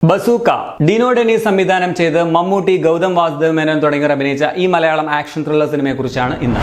Bazooka Dino Denis സംവിധാനം ചെയ്ത് മമ്മൂട്ടി, ഗൗതം വാസുദേവ് മേനോൻ തുടങ്ങിയവർ അഭിനയിച്ച ഈ മലയാളം ആക്ഷൻ ത്രില്ലർ സിനിമയെ കുറിച്ചാണ് ഇന്ന്.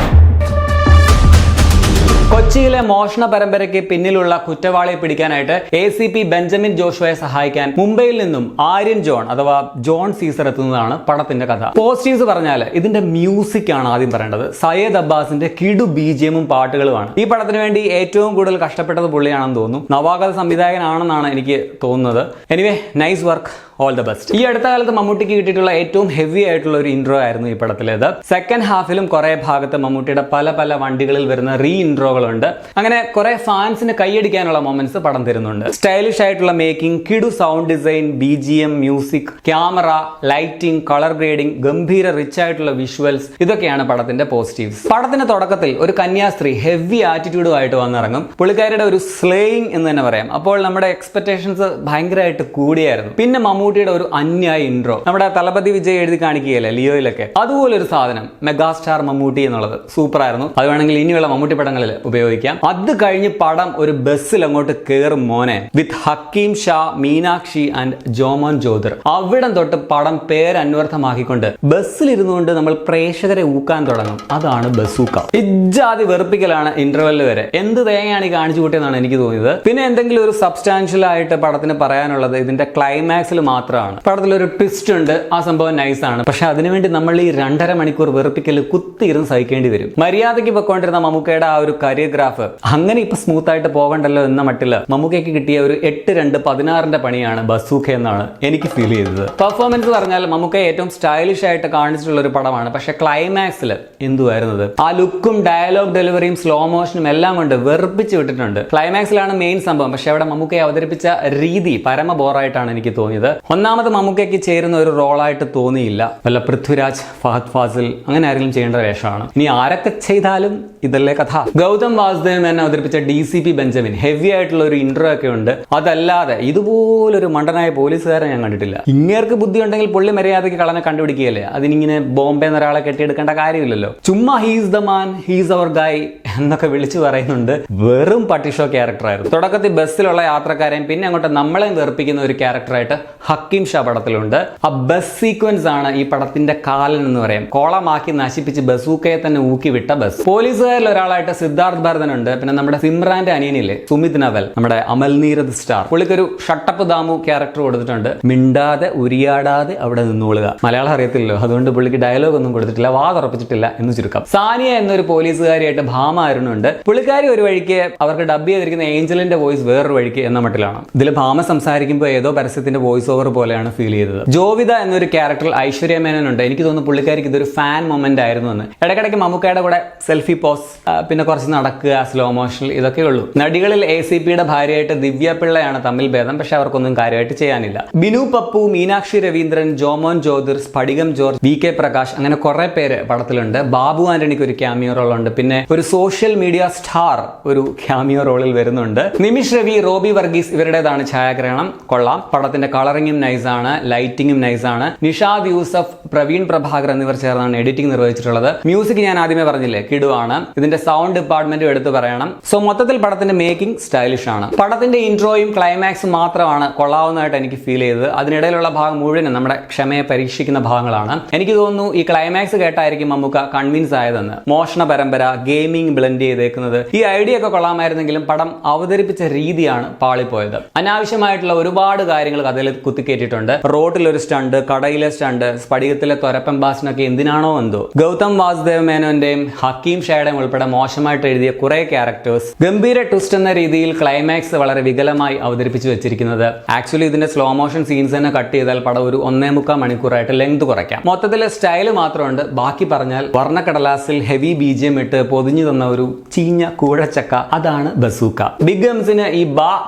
കൊച്ചിയിലെ മോഷണ പരമ്പരയ്ക്ക് പിന്നിലുള്ള കുറ്റവാളിയെ പിടിക്കാനായിട്ട് ACP ബെഞ്ചമിൻ ജോഷുവയെ സഹായിക്കാൻ മുംബൈയിൽ നിന്നും ആര്യൻ ജോൺ അഥവാ ജോൺ സീസർ എത്തുന്നതാണ് പടത്തിന്റെ കഥ. പോസിറ്റീവ്സ് പറഞ്ഞാൽ ഇതിന്റെ മ്യൂസിക് ആണ് ആദ്യം പറയേണ്ടത്. സയ്യദ് അബ്ബാസിന്റെ കിടു BGM പാട്ടുകളുമാണ്. ഈ പടത്തിന് വേണ്ടി ഏറ്റവും കൂടുതൽ കഷ്ടപ്പെട്ടത് പുള്ളിയാണെന്ന് തോന്നുന്നു. നവാഗത സംവിധായകനാണെന്നാണ് എനിക്ക് തോന്നുന്നത്. Anyway, nice work, all the best. ഈ അടുത്ത കാലത്ത് മമ്മൂട്ടിക്ക് കിട്ടിയിട്ടുള്ള ഏറ്റവും ഹെവി ആയിട്ടുള്ള ഒരു ഇൻട്രോ ആയിരുന്നു ഈ പടത്തിലേത്. സെക്കൻഡ് ഹാഫിലും കുറെ ഭാഗത്ത് മമ്മൂട്ടിയുടെ പല വണ്ടികളിൽ വരുന്ന റീ ഇൻട്രോകളുണ്ട്. അങ്ങനെ കുറെ ഫാൻസിന് കൈയടിക്കാനുള്ള മൊമെന്റ്സ് പടം തരുന്നുണ്ട്. സ്റ്റൈലിഷ് ആയിട്ടുള്ള മേക്കിംഗ്, കിടു sound design, BGM, music, camera, lighting, colour grading, ഗംഭീര റിച്ച് ആയിട്ടുള്ള വിഷ്വൽസ്, ഇതൊക്കെയാണ് പടത്തിന്റെ പോസിറ്റീവ്സ്. പടത്തിന്റെ തുടക്കത്തിൽ ഒരു കന്യാസ്ത്രീ ഹെവി ആറ്റിറ്റ്യൂഡുമായിട്ട് വന്നിറങ്ങും. പുള്ളിക്കാരിയുടെ ഒരു സ്ലേയിങ് എന്ന് തന്നെ പറയാം. അപ്പോൾ നമ്മുടെ എക്സ്പെക്ടേഷൻസ് ഭയങ്കരമായിട്ട് കൂടിയായിരുന്നു. പിന്നെ മമ്മൂട്ടിയുടെ ഒരു അന്യായ ഇൻട്രോ, നമ്മുടെ തലപതി വിജയ് എഴുതി കാണിക്കുകയല്ലേ ലിയോയിലൊക്കെ, അതുപോലെ ഒരു സാധനം, മെഗാസ്റ്റാർ മമ്മൂട്ടി എന്നുള്ളത് സൂപ്പർ ആയിരുന്നു. അത് വേണമെങ്കിൽ ഇനിയുള്ള മമ്മൂട്ടി പടങ്ങളിൽ ഉപയോഗിക്കാം. അത് കഴിഞ്ഞ് പടം ഒരു ബസ്സിൽ അങ്ങോട്ട് കയറും മോനെ, വിത്ത് ഹക്കീം ഷാ, മീനാക്ഷി ആൻഡ് ജോമോൻ ജോദർ. അവിടം തൊട്ട് പടം പേരന്വർത്ഥമാക്കിക്കൊണ്ട് ബസ്സിൽ ഇരുന്നുകൊണ്ട് നമ്മൾ പ്രേക്ഷകരെ ഊക്കാൻ തുടങ്ങും. അതാണ് ബസൂക്ക. ഇജ്ജാതി വെറുപ്പിക്കലാണ് ഇന്റർവെല്ല് വരെ. എന്ത് തേങ്ങയാണ് ഈ കാണിച്ചു കൂട്ടിയെന്നാണ് എനിക്ക് തോന്നിയത്. പിന്നെ എന്തെങ്കിലും ഒരു സബ്സ്റ്റാൻഷ്യൽ ആയിട്ട് പടത്തിന് പറയാനുള്ളത് ഇതിന്റെ ക്ലൈമാക്സിൽ മാത്രമാണ്. പടത്തിലൊരു ട്വിസ്റ്റ് ഉണ്ട്, ആ സംഭവം നൈസാണ്. പക്ഷെ അതിനുവേണ്ടി നമ്മൾ ഈ 2.5 മണിക്കൂർ വെറുപ്പിക്കൽ കുത്തിയിരുന്ന് സഹിക്കേണ്ടി വരും. മര്യാദയ്ക്ക് പൊക്കോണ്ടിരുന്ന മമ്മൂക്കയുടെ ആ ഒരു കരിയോഗ്രാഫ് അങ്ങനെ ഇപ്പൊ സ്മൂത്ത് ആയിട്ട് പോകണ്ടല്ലോ എന്ന മട്ടില് മമ്മൂക്കയ്ക്ക് കിട്ടിയ ഒരു 8-2-16 പണിയാണ് ബസൂക്ക എന്നാണ് എനിക്ക് ഫീൽ ചെയ്തത്. പെർഫോമൻസ് പറഞ്ഞാൽ മമ്മൂക്ക ഏറ്റവും സ്റ്റൈലിഷ് ആയിട്ട് കാണിച്ചിട്ടുള്ള ഒരു പടമാണ്. പക്ഷെ ക്ലൈമാക്സിൽ എന്തുവായിരുന്നത്, ആ ലുക്കും ഡയലോഗ് ഡെലിവറിയും സ്ലോ മോഷനും എല്ലാം കൊണ്ട് വെറുപ്പിച്ച് വിട്ടിട്ടുണ്ട്. ക്ലൈമാക്സിലാണ് മെയിൻ സംഭവം. പക്ഷെ അവിടെ മമ്മൂക്കയെ അവതരിപ്പിച്ച രീതി പരമ ബോറായിട്ടാണ് എനിക്ക് തോന്നിയത്. ഒന്നാമത് മമ്മൂക്കയ്ക്ക് ചേരുന്ന ഒരു റോളായിട്ട് തോന്നിയില്ല. വല്ല പൃഥ്വിരാജ്, ഫഹദ് ഫാസിൽ അങ്ങനെ ആരെങ്കിലും ചെയ്യേണ്ട വേഷമാണ്. ഇനി ആരൊക്കെ ചെയ്താലും ഇതല്ലേ കഥ. ഗൗതം വാസുദേവ് മേനോൻ അവതരിപ്പിച്ച DCP ബെഞ്ചമിൻ ഹെവി ആയിട്ടുള്ള ഒരു ഇൻട്രോ ഒക്കെ ഉണ്ട്. അതല്ലാതെ ഇതുപോലൊരു മണ്ടനായ പോലീസുകാരെ ഞാൻ കണ്ടിട്ടില്ല. ഇങ്ങേർക്ക് ബുദ്ധി ഉണ്ടെങ്കിൽ പുള്ളി മര്യാദയ്ക്ക് കളനെ കണ്ടുപിടിക്കുകയല്ലേ. അതിനിങ്ങനെ ബോംബെ എന്ന ഒരാളെ കെട്ടിയെടുക്കേണ്ട കാര്യമില്ലല്ലോ. ചുമ്മാ he's the man, he's our guy എന്നൊക്കെ വിളിച്ചു പറയുന്നുണ്ട്. വെറും പട്ടിഷോ ക്യാരക്ടറായിരുന്നു. തുടക്കത്തിൽ ബസ്സിലുള്ള യാത്രക്കാരെയും പിന്നെ അങ്ങോട്ട് നമ്മളെയും വെറുപ്പിക്കുന്ന ഒരു ക്യാരക്ടറായിട്ട് ഹക്കീം ഷാ പടത്തിലുണ്ട്. ആ ബസ് സീക്വൻസ് ആണ് ഈ പടത്തിന്റെ കാലൻ എന്ന് പറയാം. കോളമാക്കി നശിപ്പിച്ച് ബസൂക്കയെ തന്നെ ഊക്കി വിട്ട ബസ്. പോലീസുകാരിൽ ഒരാളായിട്ട് സിദ്ധാർത്ഥ് ഭരതൻ ഉണ്ട്. പിന്നെ നമ്മുടെ സിമ്രാന്റെ അനിയനില്ലേ സുമിത് നവൽ, നമ്മുടെ അമൽ നീരദ് സ്റ്റാർ, പുള്ളിക്കൊരു ഷട്ടപ്പ് ദാമു ക്യാരക്ടർ കൊടുത്തിട്ടുണ്ട്. മിണ്ടാതെ ഉരിയാടാതെ അവിടെ നിന്നോളുക. മലയാളം അറിയത്തില്ലല്ലോ, അതുകൊണ്ട് പുള്ളിക്ക് ഡയലോഗ് ഒന്നും കൊടുത്തിട്ടില്ല, വാ തുറപ്പിച്ചിട്ടില്ല എന്ന് ചുരുക്കം. സാനിയ എന്നൊരു പോലീസുകാരിയായിട്ട് ഭാമ അരുണുണ്ട്. പുള്ളിക്കാരി ഒരു വഴിക്ക്, അവർക്ക് ഡബ് ചെയ്തിരിക്കുന്ന ഏഞ്ചലിന്റെ വോയിസ് വേറൊരു വഴിക്ക് എന്ന മട്ടിലാണ്. ഇതിൽ ഭാമ സംസാരിക്കുമ്പോൾ ഏതോ പരസ്യത്തിന്റെ വോയിസ് ഓവർ പോലെയാണ് ഫീൽ ചെയ്തത്. ജോവിത എന്നൊരു ക്യാരക്ടർ ഐശ്വര്യ മേനോൻ ഉണ്ട്. എനിക്ക് തോന്നുന്നു പുള്ളിക്കാരിക്ക് ഇതൊരു ഫാൻ മൊമെന്റ് ആയിരുന്നു എന്ന്. ഇടയ്ക്കിടയ്ക്ക് മമ്മൂക്കയുടെ കൂടെ സെൽഫി പോസ്, പിന്നെ കുറച്ച് നടക്കുക, സ്ലോ മോഷൻ, ഇതൊക്കെ ഉള്ളൂ. നടികളിൽ ACPയുടെ ഭാര്യയായിട്ട് ദിവ്യ പിള്ളയാണ് തമ്മിൽ ഭേദം. പക്ഷെ അവർക്കൊന്നും കാര്യമായിട്ട് ചെയ്യാനില്ല. ബിനു പപ്പു, മീനാക്ഷി രവീന്ദ്രൻ, ജോമോൻ ജ്യോതിർ, സ്ഫടികം ജോർജ്, VK പ്രകാശ്, അങ്ങനെ കുറെ പേര് പടത്തിലുണ്ട്. ബാബു ആന്റണിക്ക് ഒരു ക്യാമിയോ റോൾ ഉണ്ട്. പിന്നെ ഒരു സോഷ്യൽ മീഡിയ സ്റ്റാർ ഒരു ക്യാമിയോ റോളിൽ വരുന്നുണ്ട്. നിമിഷ് രവി, റോബി വർഗീസ്, ഇവരുടേതാണ് ഛായാഗ്രഹണം. കൊള്ളാം. പടത്തിന്റെ കളറിംഗും നൈസാണ്, ലൈറ്റിംഗും നൈസാണ്. നിഷാദ് യൂസഫ്, പ്രവീൺ പ്രഭാകർ എന്നിവർ ചേർന്നാണ് എഡിറ്റിംഗ് നിർവഹിച്ചിട്ടുള്ളത്. മ്യൂസിക് ഞാൻ ആദ്യമേ പറഞ്ഞില്ലേ, കിടുവാണ്. ഇതിന്റെ സൗണ്ട് ഡിപ്പാർട്ട്മെന്റും എടുത്തു പറയണം. സോ മൊത്തത്തിൽ പടത്തിന്റെ മേക്കിംഗ് സ്റ്റൈലിഷ് ആണ്. പടത്തിന്റെ ഇൻട്രോയും ക്ലൈമാക്സും മാത്രമാണ് കൊള്ളാവുന്നതായിട്ട് എനിക്ക് ഫീൽ ചെയ്തത്. അതിനിടയിലുള്ള ഭാഗം മുഴുവനും നമ്മുടെ ക്ഷമയെ പരീക്ഷിക്കുന്ന ഭാഗങ്ങളാണ്. എനിക്ക് തോന്നുന്നു ഈ ക്ലൈമാക്സ് കേട്ടായിരിക്കും മമ്മൂക്ക കൺവിൻസ് ആയതെന്ന്. മോഷണ പരമ്പര, ഗെയിമിംഗ് ബ്ലെൻഡ് ചെയ്തേക്കുന്നത്, ഈ ഐഡിയ ഒക്കെ കൊള്ളാമായിരുന്നെങ്കിലും പടം അവതരിപ്പിച്ച രീതിയാണ് പാളിപ്പോയത്. അനാവശ്യമായിട്ടുള്ള ഒരുപാട് കാര്യങ്ങൾ കഥയിൽ കുത്തിക്കേറ്റിട്ടുണ്ട്. റോഡിലൊരു സ്റ്റണ്ട്, കടയിലെ സ്റ്റണ്ട്, സ്ഫടികത്തിലെ തൊരപ്പൻ ബാസിനൊക്കെ എന്തിനാണോ എന്തോ. ഗൗതം വാസുദേവ് മേനോന്റെയും ഹക്കീം ഷായുടെയും ഉൾപ്പെടെ മോശമായിട്ട് എഴുതിയ കുറെ ക്യാരക്ടേഴ്സ്. ഗംഭീര ട്വിസ്റ്റ് എന്ന രീതിയിൽ ക്ലൈമാക്സ് വളരെ വികലമായി അവതരിപ്പിച്ചു വെച്ചിരിക്കുന്നത്. ആക്ച്വലി ഇതിന്റെ സ്ലോ മോഷൻ സീൻസ് തന്നെ കട്ട് ചെയ്താൽ പടം ഒരു 1.25 മണിക്കൂറായിട്ട് ലെങ്ത് കുറയ്ക്കാം. മൊത്തത്തിൽ സ്റ്റൈല് മാത്രമുണ്ട്. ബാക്കി പറഞ്ഞാൽ വർണ്ണക്കടലാസിൽ ഹെവി BGM ഇട്ട് പൊതിഞ്ഞു തന്ന ഒരു ചീഞ്ഞ കൂഴച്ചക്ക, അതാണ് ബസൂക്ക. ബിഗ് എംസിന് ഈ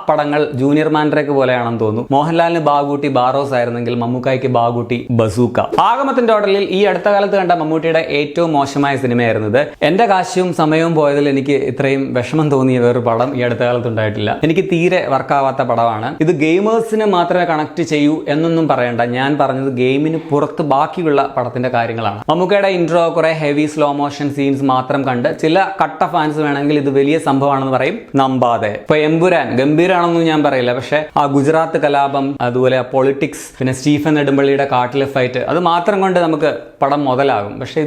പടങ്ങൾ ജൂനിയർ മാൻഡ്രേക്ക് പോലെയാണെന്ന് തോന്നുന്നു. മോഹൻലാലിന് ബാഗൂട്ടി ബാറോസ് ആയിരുന്നെങ്കിൽ മമ്മൂക്കായ്ക്ക് ബാഗൂട്ടി ബസൂക്ക. ആഗമത്തിന്റെ ടോട്ടലിൽ ഈ അടുത്ത കാലത്ത് കണ്ട മമ്മൂട്ടിയുടെ ഏറ്റവും മോശമായ സിനിമയായിരുന്നത്. എന്റെ കാശും സമയവും പോയതിൽ എനിക്ക് ഇത്രയും വിഷമം തോന്നിയ വേറൊരു പടം ഈ അടുത്ത കാലത്ത് ഉണ്ടായിട്ടില്ല. എനിക്ക് തീരെ വർക്കാവാത്ത പടമാണ് ഇത്. ഗെയിമേഴ്സിന് മാത്രമേ കണക്ട് ചെയ്യൂ എന്നൊന്നും പറയണ്ട. ഞാൻ പറഞ്ഞത് ഗെയിമിന് പുറത്ത് ബാക്കിയുള്ള പടത്തിന്റെ കാര്യങ്ങളാണ്. മമ്മൂക്കയുടെ ഇൻട്രോ, കുറെ ഹെവി സ്ലോ മോഷൻ സീൻസ് മാത്രം കണ്ട് ചില കട്ട ഫാൻസ് വേണമെങ്കിൽ ഇത് വലിയ സംഭവമാണെന്ന് പറയും, നമ്പാതെ. ഇപ്പൊ എമ്പുരാൻ ഗംഭീരാണെന്നും ഞാൻ പറയില്ല. പക്ഷെ ആ ഗുജറാത്ത് കലാപം, അതുപോലെ പൊളിറ്റിക്സ്, പിന്നെ സ്റ്റീഫൻ നെടുമ്പള്ളിയുടെ കാട്ടിലെ ഫൈറ്റ്, അത് മാത്രം കൊണ്ട് നമുക്ക് പടം മുതലാകും. പക്ഷെ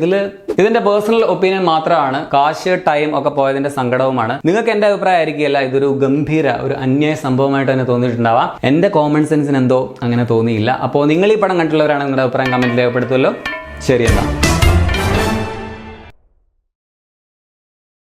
ഇതിന്റെ പേഴ്സണൽ ഒപ്പീനിയൻ മാത്രമാണ്. കാശ് ടൈം ഒക്കെ പോയതിന്റെ സങ്കടവുമാണ്. നിങ്ങൾക്ക് എന്റെ അഭിപ്രായം ആയിരിക്കില്ല ഇതൊരു ഗംഭീര ഒരു അന്യായ സംഭവമായിട്ട് തന്നെ തോന്നിയിട്ടുണ്ടാവാം. എന്റെ കോമൺ സെൻസിന് എന്തോ അങ്ങനെ തോന്നിയില്ല. അപ്പോൾ നിങ്ങൾ ഈ പടം കണ്ടുള്ളവരാണ് നിങ്ങളുടെ അഭിപ്രായം കമന്റിൽ രേഖപ്പെടുത്തുമല്ലോ. ശരി എന്നാ.